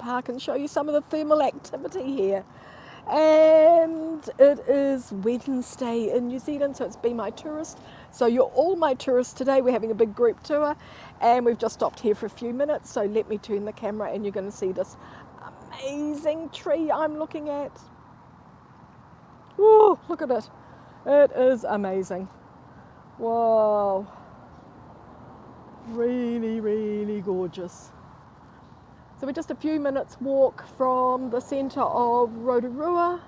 park and show you some of the thermal activity here. And it is Wednesday in New Zealand, so it's Be My Tourist. So you're all my tourists today. We're having a big group tour and we've just stopped here for a few minutes. So let me turn the camera and you're going to see this amazing tree I'm looking at. Oh, look at it. It is amazing. Whoa. Really, really gorgeous. So we're just a few minutes walk from the centre of Rotorua.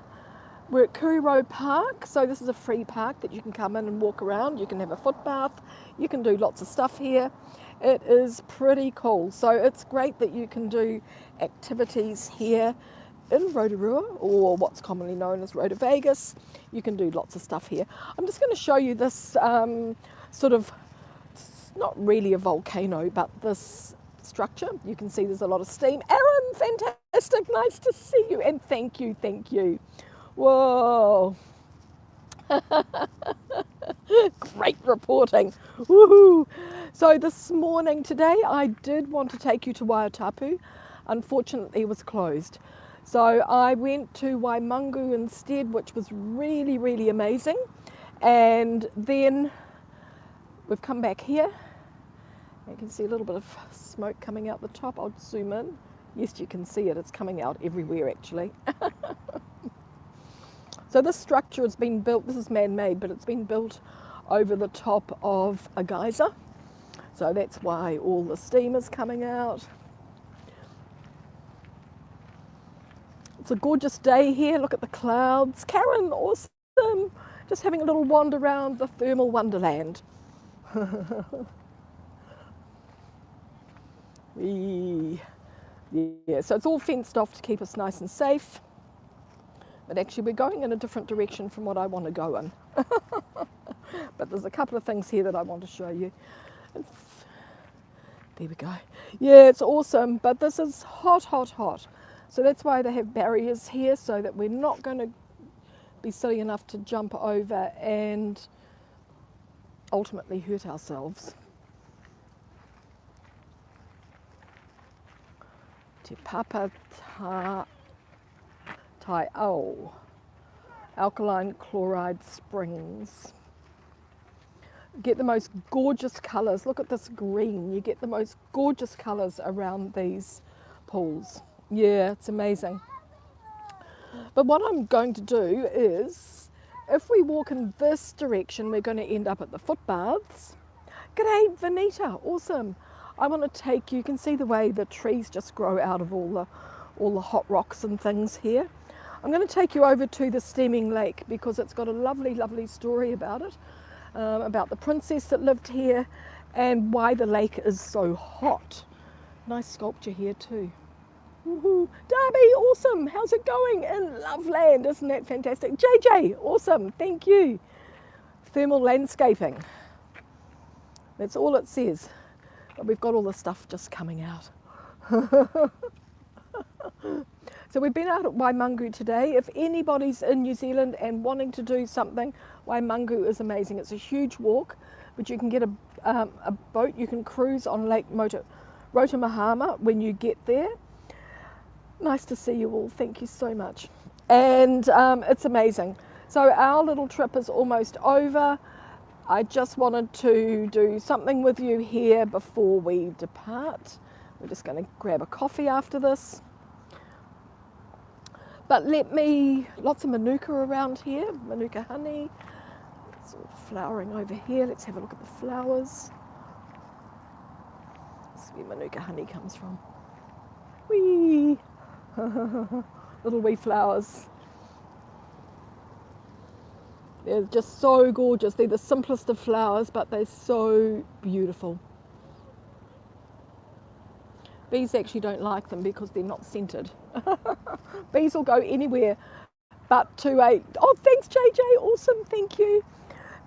We're at Kuriro Park, so this is a free park that you can come in and walk around. You can have a footbath, you can do lots of stuff here. It is pretty cool. So it's great that you can do activities here in Rotorua, or what's commonly known as Rota Vegas. You can do lots of stuff here. I'm just going to show you this sort of, it's not really a volcano, but this structure. You can see there's a lot of steam. Aaron, fantastic, nice to see you, and thank you. Whoa. Great reporting. Woohoo. So this morning, today, I did want to take you to Waitapu. Unfortunately, it was closed. So I went to Waimangu instead, which was really, really amazing. And then we've come back here. You can see a little bit of smoke coming out the top. I'll zoom in. Yes, you can see it. It's coming out everywhere, actually. So this structure has been built, this is man-made, but it's been built over the top of a geyser. So that's why all the steam is coming out. It's a gorgeous day here. Look at the clouds. Karen, awesome. Just having a little wander around the thermal wonderland. Yeah, so it's all fenced off to keep us nice and safe. But actually we're going in a different direction from what I want to go in. But there's a couple of things here that I want to show you. There we go. Yeah, it's awesome, but this is hot. So that's why they have barriers here, so that we're not going to be silly enough to jump over and ultimately hurt ourselves. Te Papa Tai Au, Alkaline Chloride Springs. Get the most gorgeous colours. Look at this green. You get the most gorgeous colours around these pools. Yeah, it's amazing. But what I'm going to do is, if we walk in this direction, we're going to end up at the footbaths. G'day, Vanita, awesome. I want to take you, can see the way the trees just grow out of all the hot rocks and things here. I'm going to take you over to the Steaming Lake because it's got a lovely, lovely story about it, about the princess that lived here and why the lake is so hot. Nice sculpture here too. Woohoo. Darby, awesome. How's it going in Loveland? Isn't that fantastic? JJ, awesome. Thank you. Thermal landscaping. That's all it says. But we've got all the stuff just coming out. So we've been out at Waimangu today. If anybody's in New Zealand and wanting to do something, Waimangu is amazing. It's a huge walk, but you can get a boat. You can cruise on Lake Rotorua when you get there. Nice to see you all. Thank you so much. And it's amazing. So our little trip is almost over. I just wanted to do something with you here before we depart. We're just going to grab a coffee after this. But lots of manuka around here, manuka honey. It's all flowering over here. Let's have a look at the flowers. This is where manuka honey comes from. Whee! Little wee flowers. They're just so gorgeous. They're the simplest of flowers, but they're so beautiful. Bees actually don't like them because they're not scented. Bees will go anywhere but to oh, thanks JJ, awesome, thank you.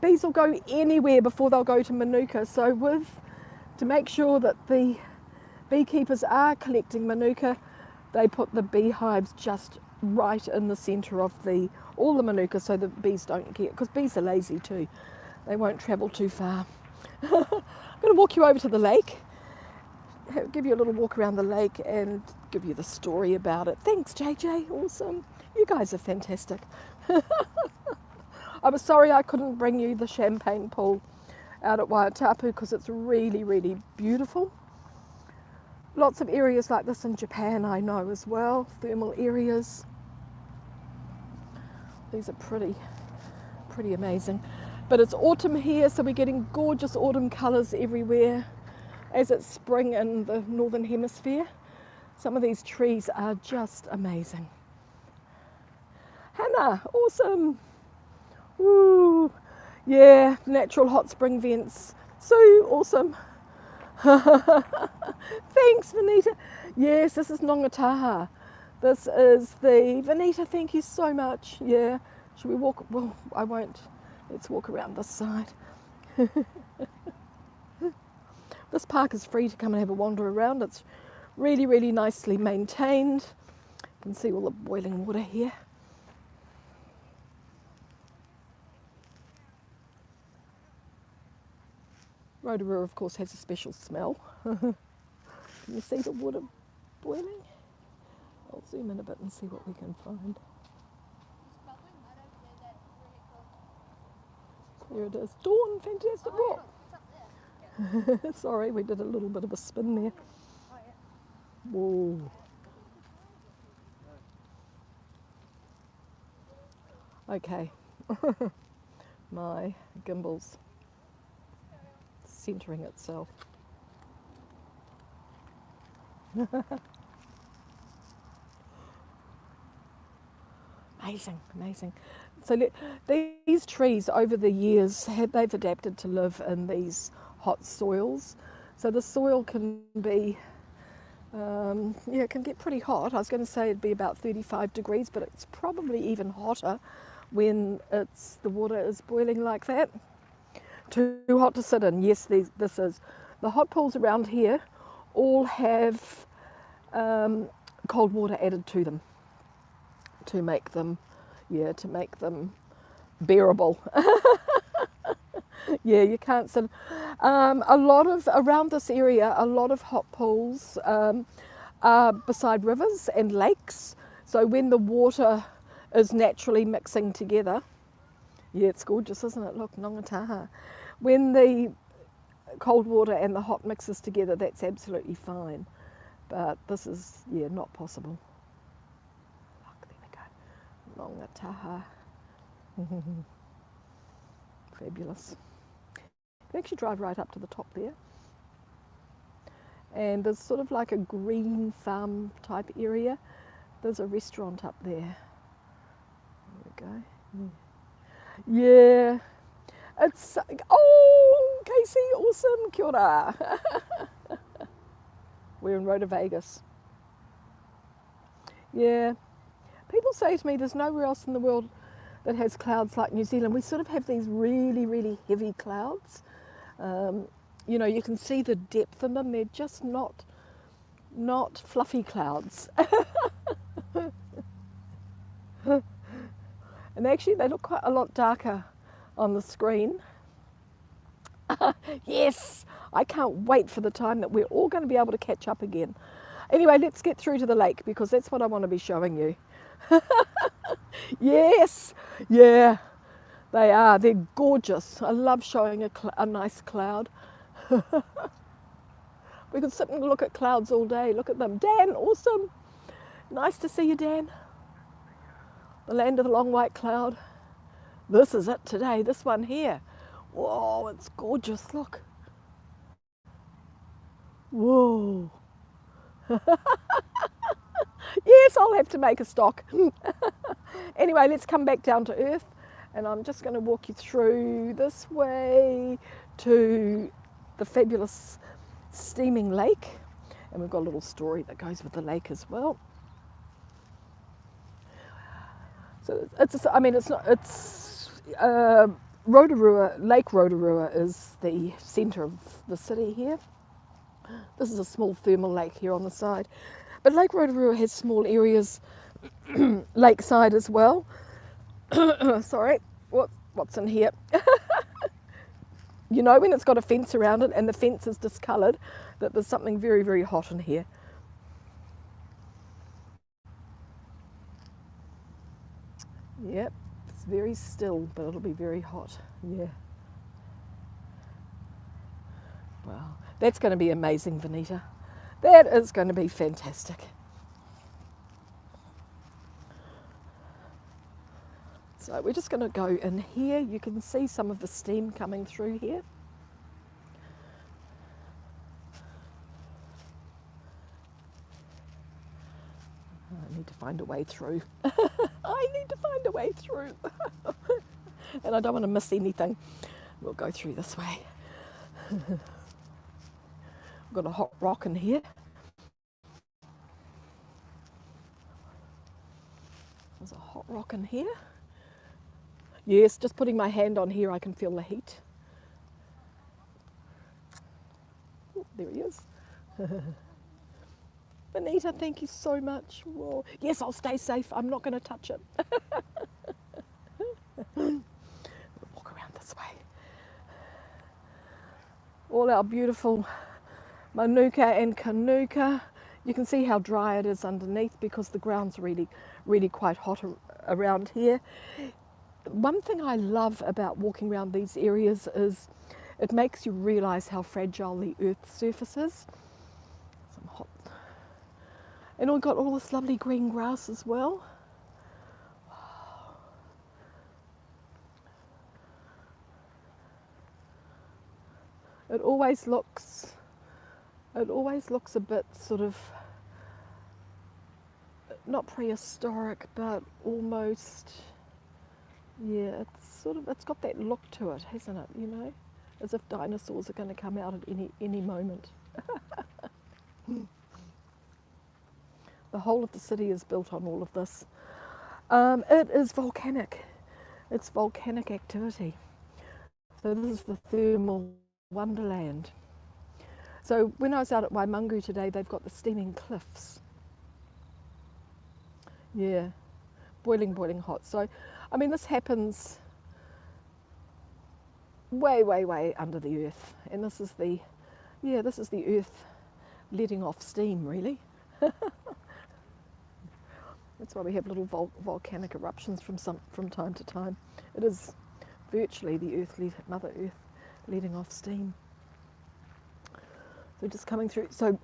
Bees will go anywhere before they'll go to manuka. So to make sure that the beekeepers are collecting manuka, they put the beehives just right in the centre of all the manuka so the bees don't get, because bees are lazy too. They won't travel too far. I'm going to walk you over to the lake, give you a little walk around the lake and give you the story about it. Thanks, JJ. Awesome. You guys are fantastic. I was sorry I couldn't bring you the champagne pool out at Waitapu because it's really, really beautiful. Lots of areas like this in Japan, I know as well, thermal areas. These are pretty amazing. But it's autumn here, so we're getting gorgeous autumn colours everywhere as it's spring in the northern hemisphere. Some of these trees are just amazing. Hannah, awesome. Woo. Yeah, natural hot spring vents. Sue, awesome. Thanks, Vanita. Yes, this is Nongataha. This is the Vanita. Thank you so much. Yeah, should we walk? Well, I won't. Let's walk around this side. This park is free to come and have a wander around. It's really, really nicely maintained. You can see all the boiling water here. Rotorua, of course, has a special smell. Can you see the water boiling? I'll zoom in a bit and see what we can find. There it is. Dawn, fantastic walk. Sorry, we did a little bit of a spin there. Whoa. Okay. My gimbal's centering itself. Amazing, amazing. So these trees over the years, they've adapted to live in these hot soils. So the soil can be, it can get pretty hot. I was going to say it'd be about 35 degrees, but it's probably even hotter when the water is boiling like that. Too hot to sit in. Yes, this is. The hot pools around here all have cold water added to them to make them bearable. Yeah, you can't sit. Around this area, a lot of hot pools are beside rivers and lakes. So when the water is naturally mixing together, yeah, it's gorgeous, isn't it? Look, Nongataha. When the cold water and the hot mixes together, that's absolutely fine. But this is, not possible. Look, there we go. Nongataha. Fabulous. You can actually drive right up to the top there. And there's sort of like a green farm type area. There's a restaurant up there. There we go. Yeah. It's, oh, Casey, awesome, kia ora. We're in Rotorua, Vegas. Yeah. People say to me there's nowhere else in the world that has clouds like New Zealand. We sort of have these really, really heavy clouds. You can see the depth in them. They're just not fluffy clouds. And actually they look quite a lot darker on the screen. Yes, I can't wait for the time that we're all going to be able to catch up again. Anyway, let's get through to the lake because that's what I want to be showing you. Yes, yeah, they are. They're gorgeous. I love showing a nice cloud. We could sit and look at clouds all day. Look at them. Dan, awesome. Nice to see you, Dan. The land of the long white cloud. This is it today, this one here. Whoa, it's gorgeous, look. Whoa. Yes, I'll have to make a stock. Anyway, let's come back down to earth and I'm just going to walk you through this way to the fabulous steaming lake. And we've got a little story that goes with the lake as well. So Rotorua, Lake Rotorua is the centre of the city here. This is a small thermal lake here on the side. But Lake Rotorua has small areas lakeside as well. Sorry, what's in here? You know when it's got a fence around it and the fence is discoloured, that there's something very, very hot in here. Yep, it's very still, but it'll be very hot. Yeah. Wow, that's going to be amazing, Vanita. That is going to be fantastic. So we're just going to go in here. You can see some of the steam coming through here. I need to find a way through. I need to find a way through. And I don't want to miss anything. We'll go through this way. We've got a hot rock in here. There's a hot rock in here. Yes, just putting my hand on here, I can feel the heat. Oh, there he is. Bonita, thank you so much. Whoa. Yes, I'll stay safe. I'm not going to touch it. We'll walk around this way. All our beautiful manuka and kanuka. You can see how dry it is underneath because the ground's really, really quite hot around here. One thing I love about walking around these areas is it makes you realise how fragile the earth's surface is. Some hot. And we've got all this lovely green grass as well. It always looks a bit sort of, not prehistoric, but almost, yeah, it's got that look to it, hasn't it, you know? As if dinosaurs are going to come out at any moment. The whole of the city is built on all of this. It is volcanic. It's volcanic activity. So this is the thermal wonderland. So when I was out at Waimungu today, they've got the steaming cliffs. Yeah, boiling, boiling hot. So, I mean, this happens way, way, way under the earth. And this is the earth letting off steam, really. That's why we have little volcanic eruptions from time to time. It is virtually the Mother Earth letting off steam. So just coming through. So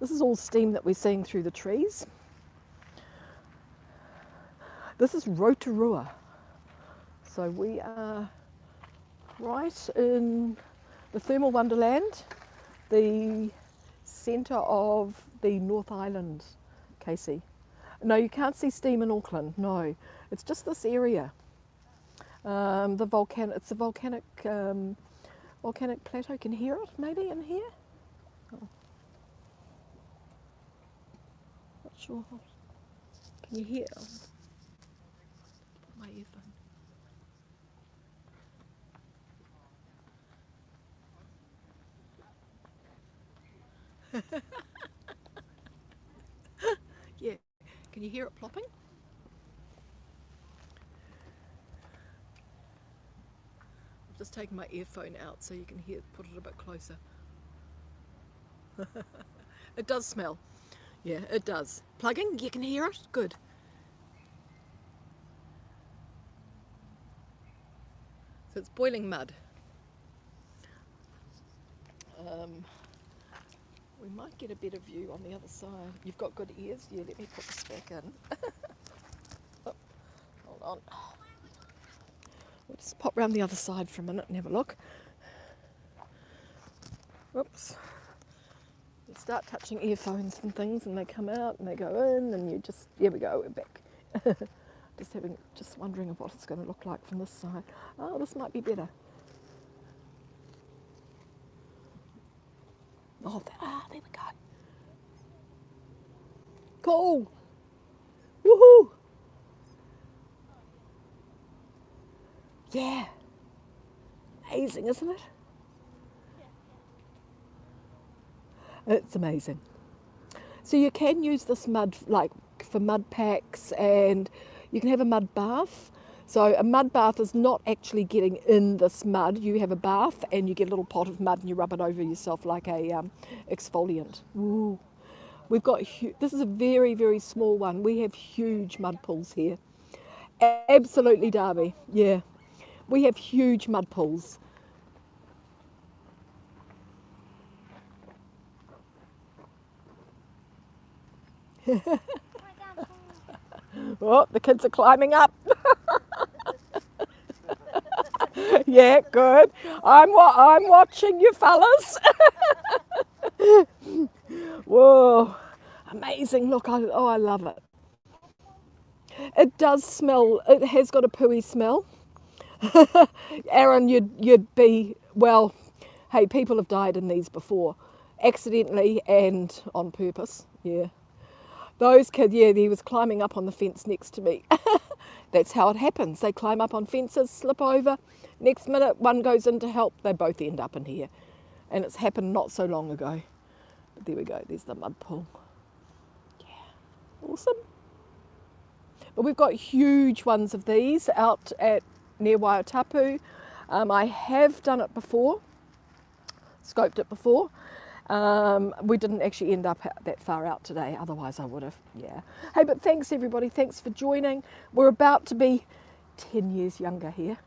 this is all steam that we're seeing through the trees. This is Rotorua. So we are right in the thermal wonderland, the centre of the North Island, Casey. No, you can't see steam in Auckland, no. It's just this area. It's a volcanic plateau. Can you hear it maybe in here? Oh. Not sure. Can you hear? My earphone. Yeah. Can you hear it plopping? I've just taken my earphone out so you can hear. Put it a bit closer. It does smell. Yeah, it does. Plugging, you can hear it? Good. So it's boiling mud. We might get a better view on the other side. You've got good ears? Yeah, let me put this back in. Oh, hold on. We'll just pop round the other side for a minute and have a look. Whoops. You start touching earphones and things and they come out and they go in and you just, here we go, we're back. just wondering what it's going to look like from this side. Oh, this might be better. Oh, there we go. Cool. Woohoo. Yeah. Amazing, isn't it? It's amazing. So you can use this mud like for mud packs and you can have a mud bath. So a mud bath is not actually getting in this mud. You have a bath and you get a little pot of mud and you rub it over yourself like a exfoliant. Ooh. We've got, this is a very, very small one. We have huge mud pools here. Absolutely, Derby. Yeah. We have huge mud pools. Oh, the kids are climbing up. Yeah, good. I'm watching you fellas. Whoa, amazing! Look, I love it. It does smell. It has got a pooey smell. Aaron, you'd be well. Hey, people have died in these before, accidentally and on purpose. Yeah, those kids. Yeah, he was climbing up on the fence next to me. That's how it happens. They climb up on fences, slip over. Next minute, one goes in to help. They both end up in here, and it's happened not so long ago. But there we go. There's the mud pool. Awesome. But we've got huge ones of these out at near Waiotapu. I have done it before, scoped it before. We didn't actually end up that far out today, otherwise I would have, yeah. Hey, but thanks everybody, thanks for joining. We're about to be 10 years younger here.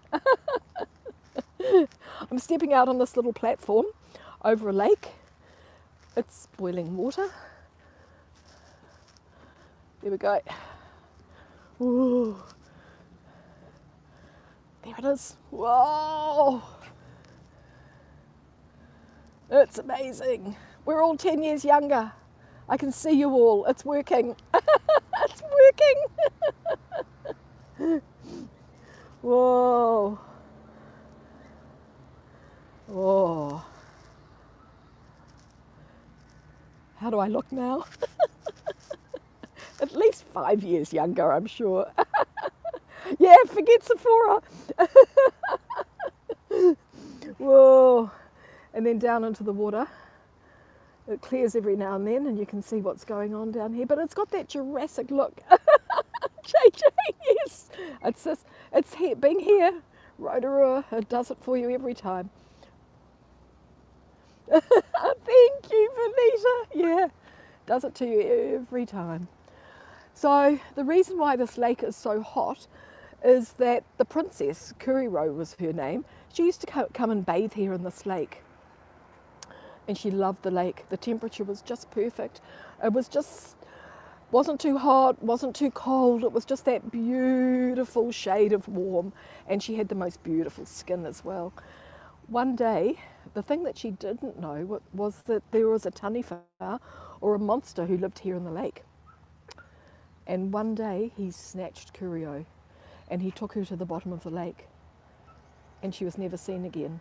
I'm stepping out on this little platform over a lake. It's boiling water. There we go. Ooh. There it is. Whoa! It's amazing. We're all 10 years younger. I can see you all. It's working. It's working. Whoa. Whoa. How do I look now? At least 5 years younger, I'm sure. Yeah, forget Sephora. Whoa. And then down into the water. It clears every now and then and you can see what's going on down here. But it's got that Jurassic look. JJ, yes. It's just, it's here, being here. Rotorua, it does it for you every time. Thank you, Felicia. Yeah, does it to you every time. So the reason why this lake is so hot is that the princess, Kuriro was her name, she used to come and bathe here in this lake. And she loved the lake. The temperature was just perfect. It was just, wasn't too hot, wasn't too cold. It was just that beautiful shade of warm. And she had the most beautiful skin as well. One day, the thing that she didn't know was that there was a taniwha, or a monster, who lived here in the lake. And one day he snatched Kurio and he took her to the bottom of the lake and she was never seen again.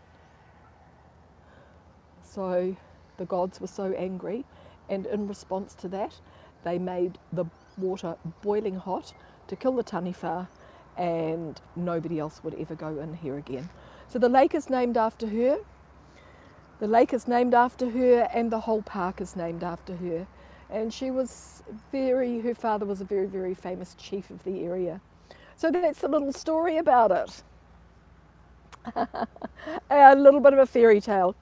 So the gods were so angry, and in response to that they made the water boiling hot to kill the taniwha, and nobody else would ever go in here again. So the lake is named after her. The lake is named after her and the whole park is named after her. And she was her father was a very, very famous chief of the area. So that's a little story about it. A little bit of a fairy tale,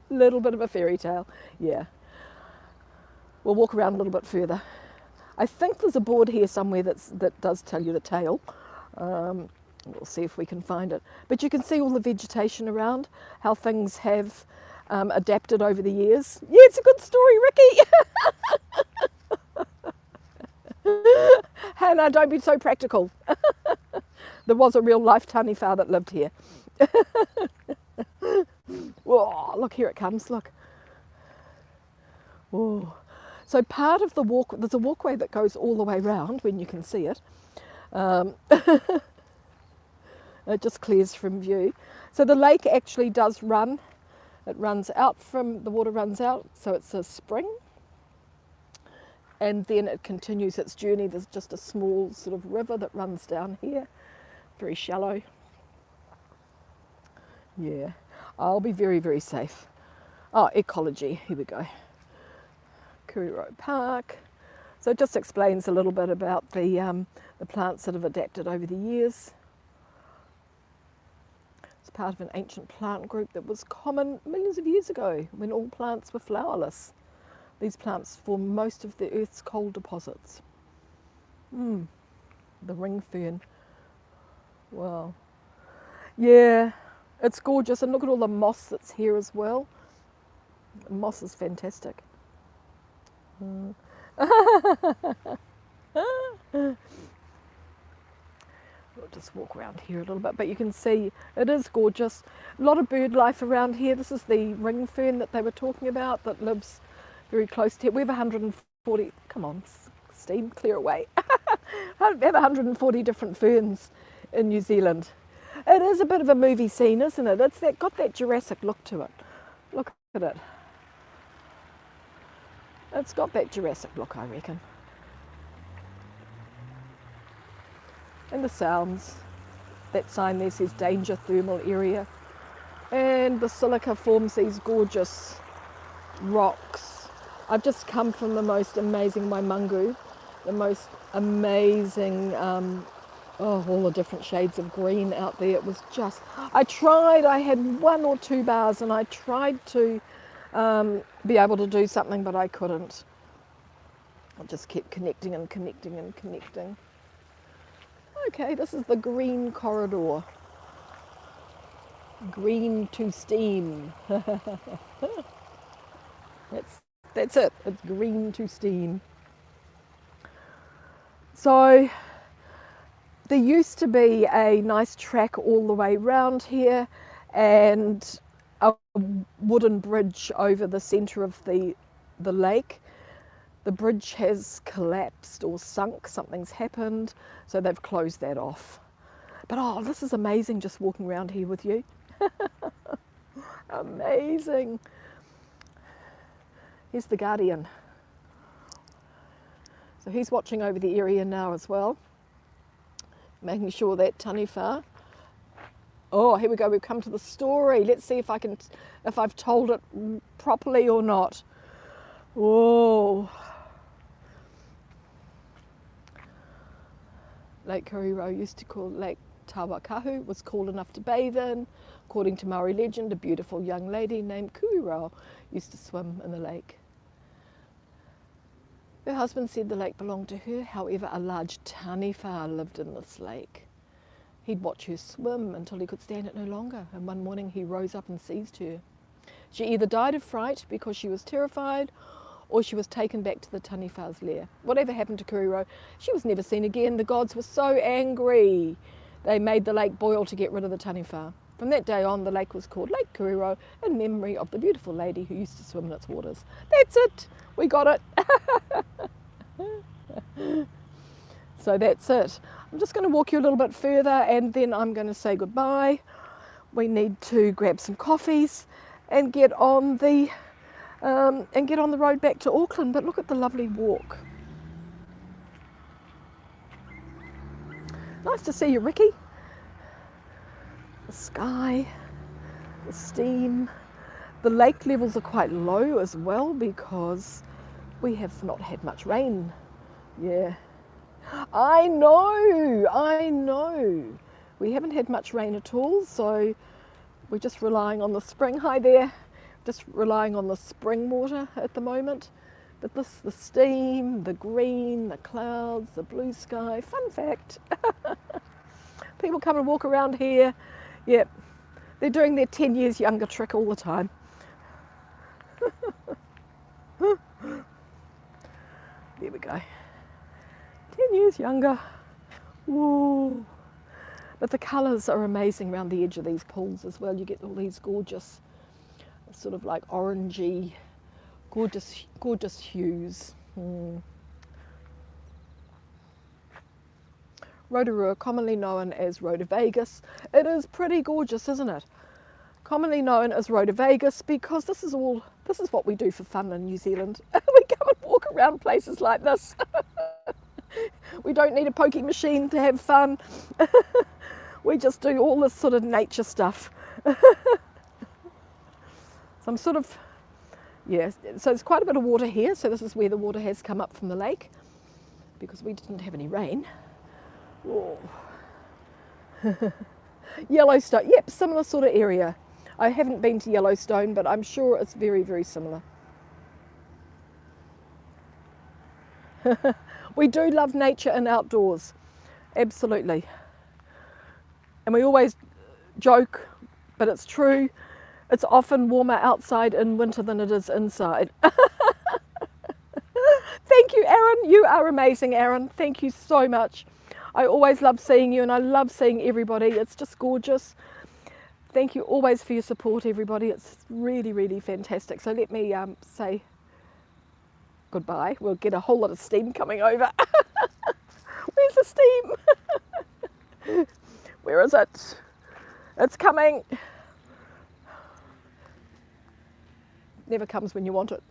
yeah. We'll walk around a little bit further. I think there's a board here somewhere that does tell you the tale. We'll see if we can find it. But you can see all the vegetation around, how things have adapted over the years. Yeah, it's a good story, Ricky. Hannah, don't be so practical. There was a real life taniwha that lived here. Whoa, look, here it comes, look. Whoa. So part of the walk, there's a walkway that goes all the way round when you can see it. It just clears from view. So the lake actually does run. It runs out the water runs out, so it's a spring. And then it continues its journey. There's just a small sort of river that runs down here, very shallow. Yeah, I'll be very, very safe. Oh, ecology, here we go. Kuriro Park. So it just explains a little bit about the plants that have adapted over the years. It's part of an ancient plant group that was common millions of years ago when all plants were flowerless. These plants form most of the Earth's coal deposits. The ring fern. Wow. Yeah, it's gorgeous. And look at all the moss that's here as well. The moss is fantastic. Mm. We'll just walk around here a little bit, but you can see it is gorgeous. A lot of bird life around here. This is the ring fern that they were talking about that lives very close to here. We have 140, come on, steam, clear away. We have 140 different ferns in New Zealand. It is a bit of a movie scene, isn't it? It's got that Jurassic look to it. Look at it. It's got that Jurassic look, I reckon. And the sounds. That sign there says danger thermal area. And the silica forms these gorgeous rocks. I've just come from the most amazing Waimangu, the most amazing, all the different shades of green out there. It was just, I had 1 or 2 bars and I tried to be able to do something, but I couldn't. I just kept connecting and connecting and connecting. Okay, this is the green corridor. Green to steam. That's it. It's green to steam. So there used to be a nice track all the way round here and a wooden bridge over the centre of the lake. The bridge has collapsed or sunk, something's happened, so they've closed that off. But this is amazing just walking around here with you. Amazing. Here's the guardian. So he's watching over the area now as well, making sure that taniwha. Oh, here we go. We've come to the story. Let's see if I've told it properly or not. Whoa. Lake Kuriro used to call Lake Tawakahu, was cool enough to bathe in. According to Maori legend, a beautiful young lady named Kuriro used to swim in the lake. Her husband said the lake belonged to her, however a large taniwha lived in this lake. He'd watch her swim until he could stand it no longer, and one morning he rose up and seized her. She either died of fright because she was terrified, or she was taken back to the taniwha's lair. Whatever happened to Kuriro, she was never seen again. The gods were so angry. They made the lake boil to get rid of the taniwha. From that day on, the lake was called Lake Kuriro in memory of the beautiful lady who used to swim in its waters. That's it. We got it. So that's it. I'm just going to walk you a little bit further and then I'm going to say goodbye. We need to grab some coffees and get on the road back to Auckland. But look at the lovely walk. Nice to see you, Ricky. The sky, the steam. The lake levels are quite low as well because we have not had much rain. Yeah. I know. We haven't had much rain at all, so we're just relying on the spring. Hi there. Just relying on the spring water at the moment. But the steam, the green, the clouds, the blue sky. Fun fact. People come and walk around here. Yep. They're doing their 10 years younger trick all the time. There we go. 10 years younger. Woo. But the colours are amazing around the edge of these pools as well. You get all these gorgeous, sort of like orangey, gorgeous hues. Rotorua, commonly known as Rotovegas. It is pretty gorgeous, isn't it? Commonly known as Rotovegas because this is what we do for fun in New Zealand. We come and walk around places like this. We don't need a pokie machine to have fun. We just do all this sort of nature stuff. So I'm sort of, yeah, so there's quite a bit of water here. So this is where the water has come up from the lake because we didn't have any rain. Oh. Yellowstone, yep, similar sort of area. I haven't been to Yellowstone, but I'm sure it's very, very similar. We do love nature and outdoors, absolutely. and we always joke, but it's true. It's often warmer outside in winter than it is inside. Thank you, Aaron. You are amazing, Aaron. Thank you so much. I always love seeing you, and I love seeing everybody. It's just gorgeous. Thank you always for your support, everybody. It's really, really fantastic. So let me say goodbye. We'll get a whole lot of steam coming over. Where's the steam? Where is it? It's coming. Never comes when you want it.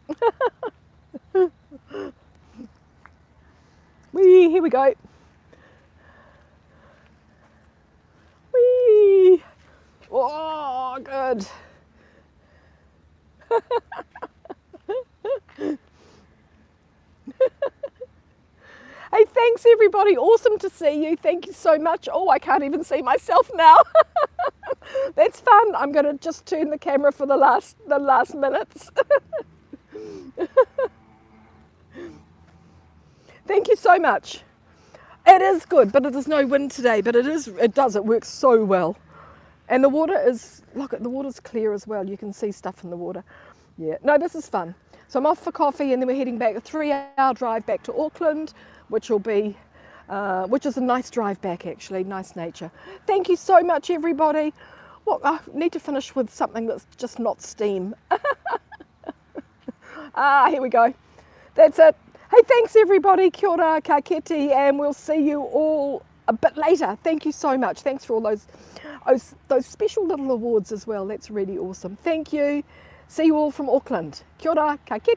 Whee, here we go. Whee. Oh, good. Hey, thanks everybody. Awesome to see you. Thank you so much. Oh, I can't even see myself now. That's fun. I'm going to just turn the camera for the last minutes. Thank you so much. It is good, but there's no wind today, but it works so well. And the water is, look, the water's clear as well. You can see stuff in the water. Yeah, no, this is fun. So I'm off for coffee, and then we're heading back, a 3-hour drive back to Auckland, which is a nice drive back actually, nice nature. Thank you so much everybody. Well, I need to finish with something that's just not steam. Here we go. That's it. Hey, thanks everybody. Kia ora, ka kite, and we'll see you all a bit later. Thank you so much. Thanks for all those special little awards as well. That's really awesome. Thank you. See you all from Auckland. Kia ora, ka kite.